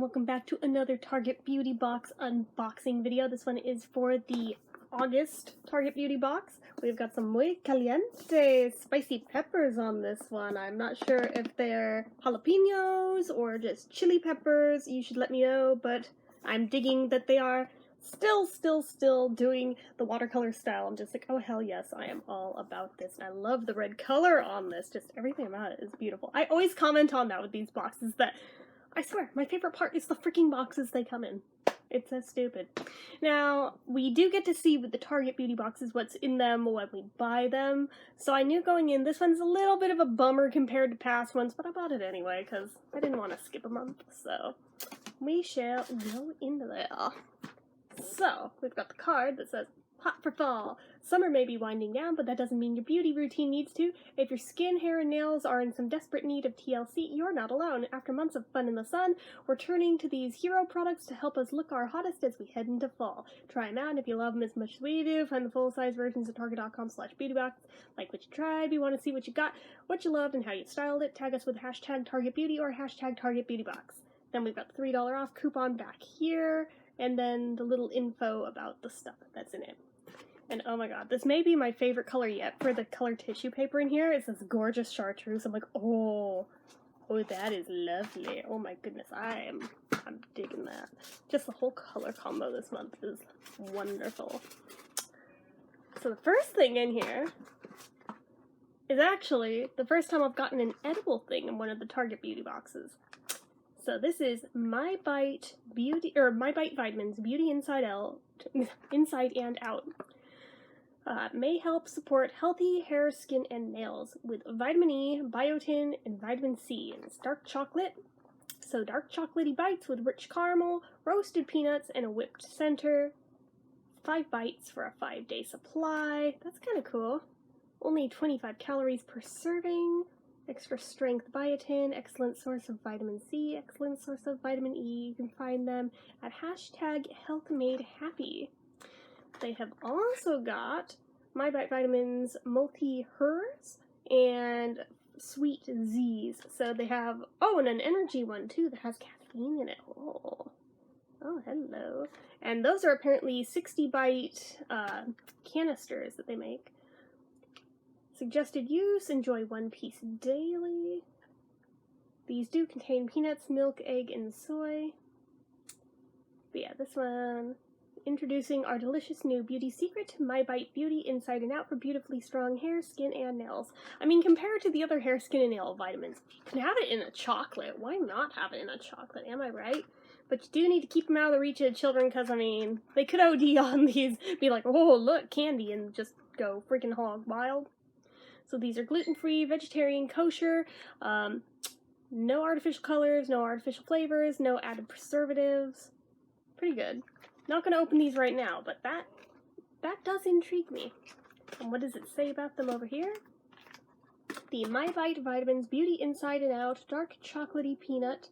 welcome back to another Target Beauty Box unboxing video. This one is for the August Target Beauty Box. We've got some muy caliente spicy peppers on this one. I'm not sure if they're jalapenos or just chili peppers. You should let me know, but I'm digging that they are still doing the watercolor style. I'm just like, oh hell yes, I am all about this. And I love the red color on this. Just everything about it is beautiful. I always comment on that with these boxes that I swear, my favorite part is the freaking boxes they come in. It's so stupid. Now, we do get to see with the Target Beauty Boxes what's in them when we buy them. So I knew going in, this one's a little bit of a bummer compared to past ones, but I bought it anyway because I didn't want to skip a month. So we shall go into there. So, we've got the card that says, hot for fall. Summer may be winding down, but that doesn't mean your beauty routine needs to. If your skin, hair, and nails are in some desperate need of TLC, you're not alone. After months of fun in the sun, we're turning to these hero products to help us look our hottest as we head into fall. Try them out, and if you love them as much as we do, find the full-size versions at target.com/beautybox. Like what you tried, we want to see what you got, what you loved, and how you styled it. Tag us with hashtag TargetBeauty or hashtag TargetBeautyBox. Then we've got the $3 off coupon back here, and then the little info about the stuff that's in it. And oh my god, this may be my favorite color yet for the color tissue paper in here. It's this gorgeous chartreuse. I'm like, oh, that is lovely. Oh my goodness, I'm digging that. Just the whole color combo this month is wonderful. So the first thing in here is actually the first time I've gotten an edible thing in one of the Target Beauty Boxes. So this is My Bite Vitamins Beauty Inside and Out. May help support healthy hair, skin, and nails with vitamin E, biotin, and vitamin C. And it's dark chocolate. So dark chocolatey bites with rich caramel, roasted peanuts, and a whipped center. 5 bites for a 5-day supply. That's kind of cool. Only 25 calories per serving. Extra strength biotin, excellent source of vitamin C, excellent source of vitamin E. You can find them at hashtag HealthMadeHappy. They have also got My Bite Vitamins Multi-Hers and Sweet Z's. So they have, and an energy one too that has caffeine in it. Oh, hello. And those are apparently 60-bite canisters that they make. Suggested use, enjoy 1 piece daily. These do contain peanuts, milk, egg, and soy. But yeah, this one, introducing our delicious new beauty secret, My Bite Beauty Inside and Out for beautifully strong hair, skin, and nails. I mean, compared to the other hair, skin, and nail vitamins, you can have it in a chocolate. Why not have it in a chocolate? Am I right? But you do need to keep them out of the reach of children because, I mean, they could OD on these, be like, oh, look, candy, and just go freaking hog wild. So these are gluten-free, vegetarian, kosher, no artificial colors, no artificial flavors, no added preservatives. Pretty good. Not going to open these right now, but that does intrigue me. And what does it say about them over here? The My Bite Vitamins Beauty Inside and Out Dark Chocolatey Peanut.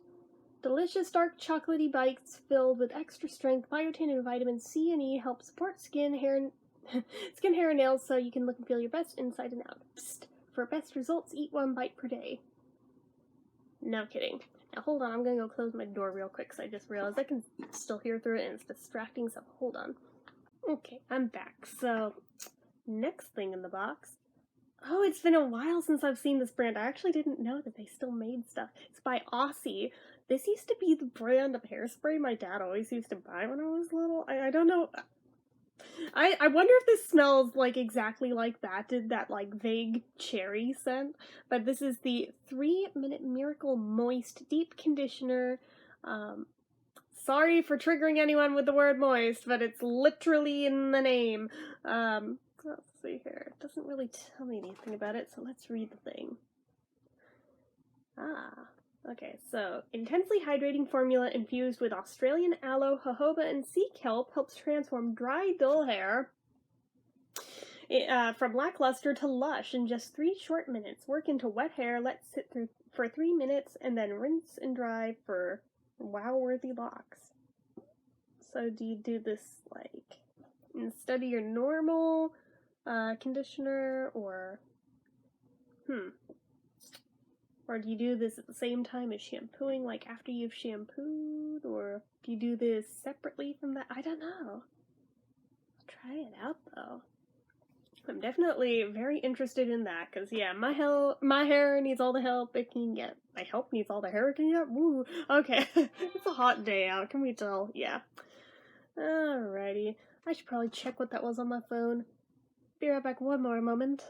Delicious dark chocolatey bites filled with extra strength biotin and vitamin C and E help support skin, hair, and nails so you can look and feel your best inside and out. Psst. For best results, eat 1 bite per day. No kidding. Now hold on, I'm gonna go close my door real quick because I just realized I can still hear through it and it's distracting, so hold on. Okay, I'm back. So, next thing in the box. Oh, it's been a while since I've seen this brand. I actually didn't know that they still made stuff. It's by Aussie. This used to be the brand of hairspray my dad always used to buy when I was little. I don't know. I wonder if this smells like exactly like that, did that like vague cherry scent. But this is the 3-Minute Miracle Moist Deep Conditioner. Sorry for triggering anyone with the word moist, but it's literally in the name. Let's see here. It doesn't really tell me anything about it, so let's read the thing. Okay, so intensely hydrating formula infused with Australian aloe, jojoba, and sea kelp helps transform dry, dull hair from lackluster to lush in just 3 short minutes. Work into wet hair, let sit through for 3 minutes, and then rinse and dry for wow-worthy locks. So do you do this like instead of your normal conditioner, or Or do you do this at the same time as shampooing, like after you've shampooed? Or do you do this separately from that? I don't know. I'll try it out, though. I'm definitely very interested in that, because, yeah, my hair needs all the help it can get. My help needs all the hair it can get? Woo! Okay, it's a hot day out, can we tell? Yeah. Alrighty. I should probably check what that was on my phone. Be right back one more moment.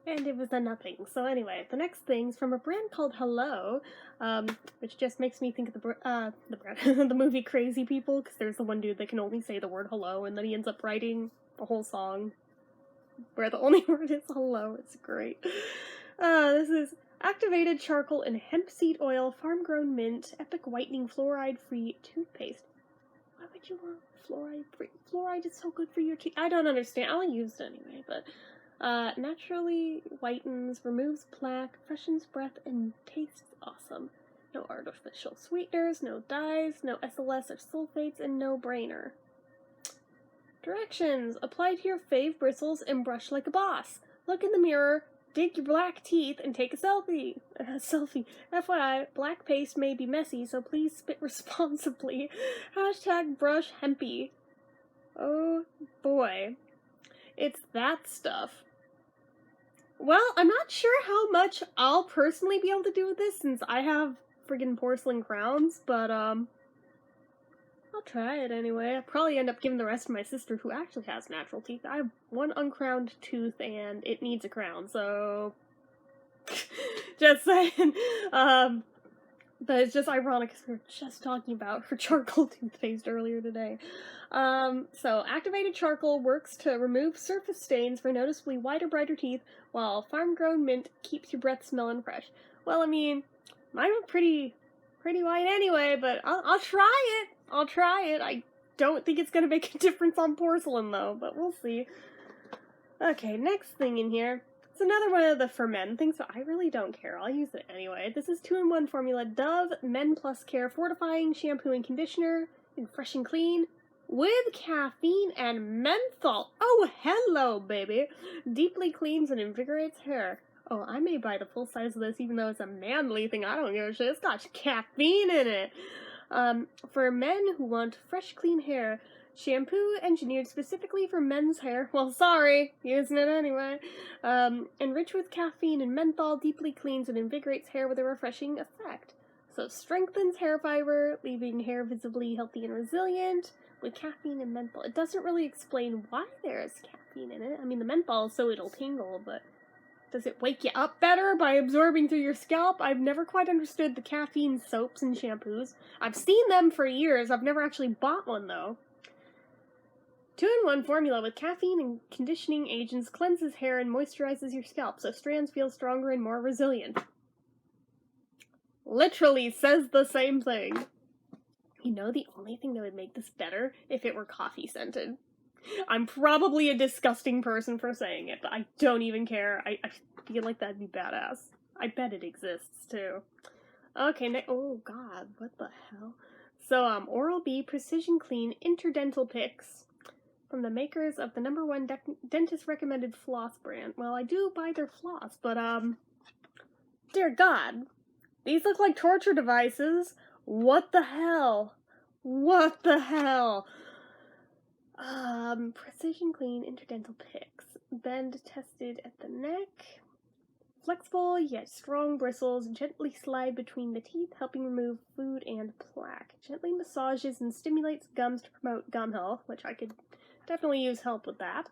And it was a nothing. So anyway, the next thing's from a brand called Hello, which just makes me think of the movie Crazy People, because there's the one dude that can only say the word hello, and then he ends up writing a whole song where the only word is hello. It's great. This is activated charcoal and hemp seed oil, farm-grown mint, epic whitening fluoride-free toothpaste. Why would you want fluoride-free? Fluoride is so good for your teeth. I don't understand. I'll use it anyway, but naturally whitens, removes plaque, freshens breath, and tastes awesome. No artificial sweeteners, no dyes, no SLS or sulfates, and no brainer. Directions. Apply to your fave bristles and brush like a boss. Look in the mirror, dig your black teeth, and take a selfie. FYI, black paste may be messy, so please spit responsibly. #brushhempy. Oh boy. It's that stuff. Well, I'm not sure how much I'll personally be able to do with this since I have friggin' porcelain crowns, but I'll try it anyway. I'll probably end up giving the rest to my sister who actually has natural teeth. I have one uncrowned tooth and it needs a crown, so just saying. But it's just ironic because we were just talking about her charcoal toothpaste earlier today. So activated charcoal works to remove surface stains for noticeably whiter, brighter teeth, while farm-grown mint keeps your breath smelling fresh. Well, I mean, mine were pretty white anyway, but I'll try it. I'll try it. I don't think it's gonna make a difference on porcelain, though, but we'll see. Okay, next thing in here. It's another one of the for men things, but I really don't care. I'll use it anyway. This is 2-in-1 formula Dove Men Plus Care Fortifying Shampoo and Conditioner in Fresh and Clean with caffeine and menthol. Oh, hello, baby. Deeply cleans and invigorates hair. Oh, I may buy the full size of this even though it's a manly thing. I don't give a shit. It's got caffeine in it. For men who want fresh, clean hair, shampoo engineered specifically for men's hair. Well, sorry, using it anyway. Enriched with caffeine and menthol, deeply cleans and invigorates hair with a refreshing effect. So strengthens hair fiber, leaving hair visibly healthy and resilient with caffeine and menthol. It doesn't really explain why there's caffeine in it. I mean, the menthol is so it'll tingle, but does it wake you up better by absorbing through your scalp? I've never quite understood the caffeine soaps and shampoos. I've seen them for years. I've never actually bought one, though. 2-in-1 formula with caffeine and conditioning agents cleanses hair and moisturizes your scalp, so strands feel stronger and more resilient. Literally says the same thing. You know the only thing that would make this better? If it were coffee scented. I'm probably a disgusting person for saying it, but I don't even care. I feel like that'd be badass. I bet it exists, too. Okay, oh god, what the hell? So, Oral-B Precision Clean Interdental Picks from the makers of the #1 dentist-recommended floss brand. Well, I do buy their floss, but, dear god. These look like torture devices. What the hell? What the hell? Precision Clean Interdental Picks. Bend tested at the neck. Flexible yet strong bristles gently slide between the teeth, helping remove food and plaque. Gently massages and stimulates gums to promote gum health, which I could definitely use help with that.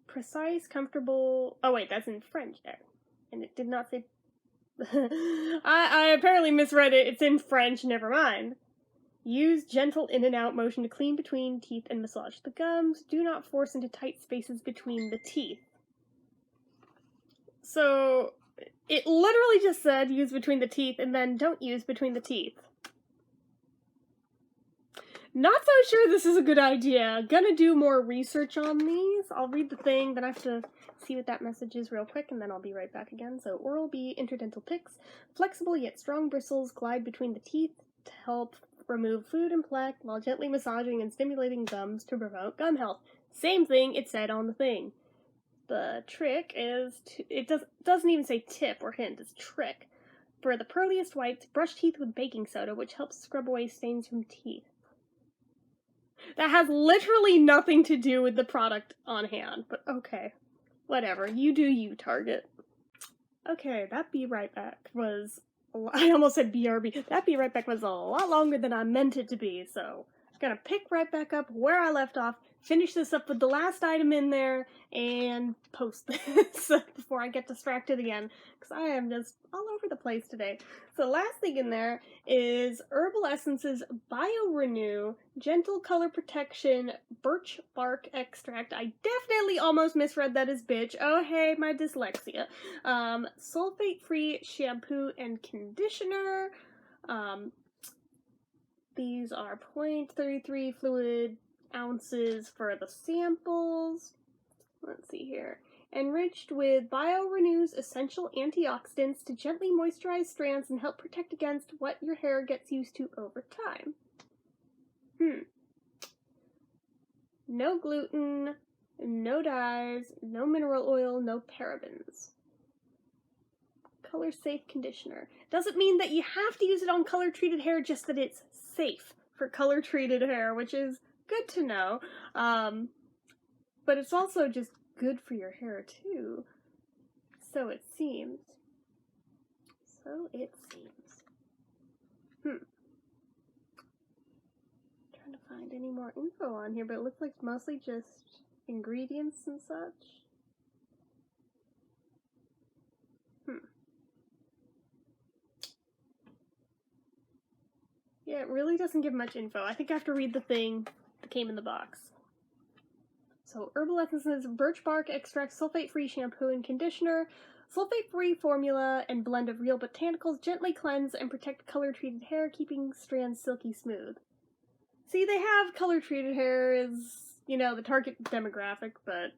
Precise, comfortable... Oh wait, that's in French there. And it did not say... I apparently misread it. It's in French, never mind. Use gentle in and out motion to clean between teeth and massage the gums. Do not force into tight spaces between the teeth. So, it literally just said use between the teeth and then don't use between the teeth. Not so sure this is a good idea. Gonna do more research on these. I'll read the thing, then I have to see what that message is real quick, and then I'll be right back again. So, Oral-B Interdental Picks. Flexible yet strong bristles glide between the teeth to help remove food and plaque while gently massaging and stimulating gums to promote gum health. Same thing it said on the thing. The trick is, it doesn't even say tip or hint, it's trick. For the pearliest whites, brush teeth with baking soda, which helps scrub away stains from teeth. That has literally nothing to do with the product on hand, but okay. Whatever, you do you, Target. Okay, that Be Right Back was, I almost said BRB. That Be Right Back was a lot longer than I meant it to be, so I'm gonna pick right back up where I left off, finish this up with the last item in there, and post this before I get distracted again, because I am just all over the place today. So the last thing in there is Herbal Essences BioRenew Gentle Color Protection Birch Bark Extract. I definitely almost misread that as bitch. Oh hey, my dyslexia. Sulfate-free shampoo and conditioner. These are 0.33 fluid ounces for the samples. Let's see here. Enriched with BioRenew's essential antioxidants to gently moisturize strands and help protect against what your hair gets used to over time. No gluten, no dyes, no mineral oil, no parabens. Color safe conditioner. Doesn't mean that you have to use it on color treated hair, just that it's safe for color treated hair, which is good to know. But it's also just good for your hair too. So it seems. Trying to find any more info on here, but it looks like mostly just ingredients and such. Yeah, it really doesn't give much info. I think I have to read the thing that came in the box. So, Herbal Essences Birch Bark Extract Sulfate-Free Shampoo and Conditioner. Sulfate-free formula and blend of real botanicals gently cleanse and protect color-treated hair, keeping strands silky smooth. See, they have color-treated hair as, you know, the target demographic, but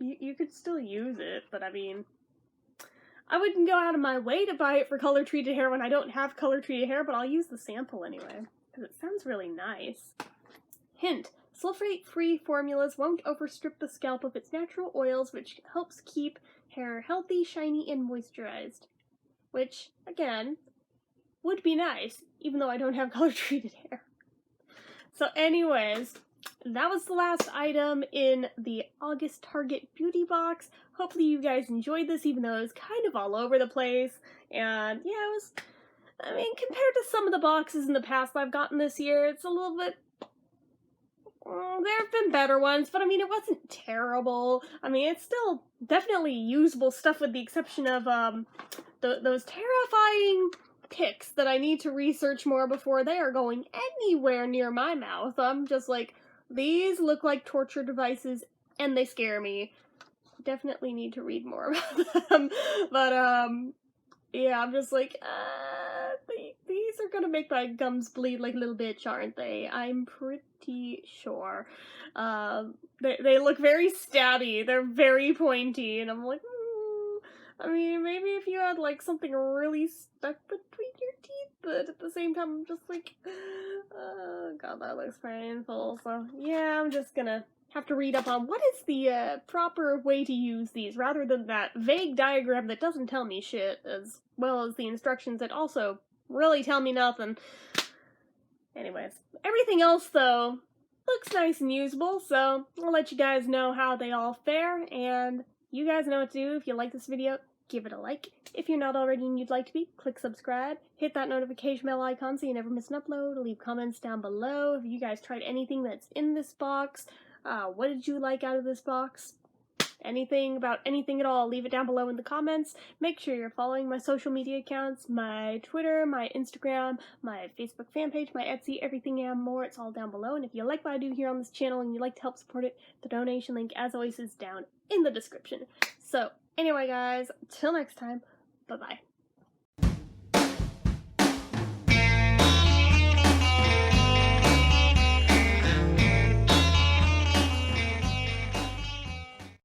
you could still use it, but I mean, I wouldn't go out of my way to buy it for color-treated hair when I don't have color-treated hair, but I'll use the sample anyway, because it sounds really nice. Hint. Sulfate-free formulas won't overstrip the scalp of its natural oils, which helps keep hair healthy, shiny, and moisturized. Which, again, would be nice, even though I don't have color-treated hair. So anyways, that was the last item in the August Target Beauty Box. Hopefully you guys enjoyed this, even though it was kind of all over the place. And yeah, it was, I mean, compared to some of the boxes in the past I've gotten this year, it's a little bit, there have been better ones, but I mean, it wasn't terrible. I mean, it's still definitely usable stuff with the exception of, those terrifying ticks that I need to research more before they are going anywhere near my mouth. I'm just like, these look like torture devices and they scare me. Definitely need to read more about them. But, yeah, I'm just like, these are gonna make my gums bleed like a little bitch, aren't they? I'm pretty sure. They look very stabby. They're very pointy, and I'm like, I mean, maybe if you had, like, something really stuck between your teeth, but at the same time, I'm just like, oh, God, that looks painful. So, yeah, I'm just gonna have to read up on what is the proper way to use these, rather than that vague diagram that doesn't tell me shit, as well as the instructions that also really tell me nothing. Anyways, everything else, though, looks nice and usable, so I'll let you guys know how they all fare, and you guys know what to do. If you like this video, give it a like. If you're not already and you'd like to be, click subscribe. Hit that notification bell icon so you never miss an upload. Leave comments down below if you guys tried anything that's in this box. What did you like out of this box? Anything about anything at all, leave it down below in the comments. Make sure you're following my social media accounts, my Twitter, my Instagram, my Facebook fan page, my Etsy, everything and more. It's all down below. And if you like what I do here on this channel and you'd like to help support it, the donation link, as always, is down in the description. So, anyway, guys, till next time, bye-bye.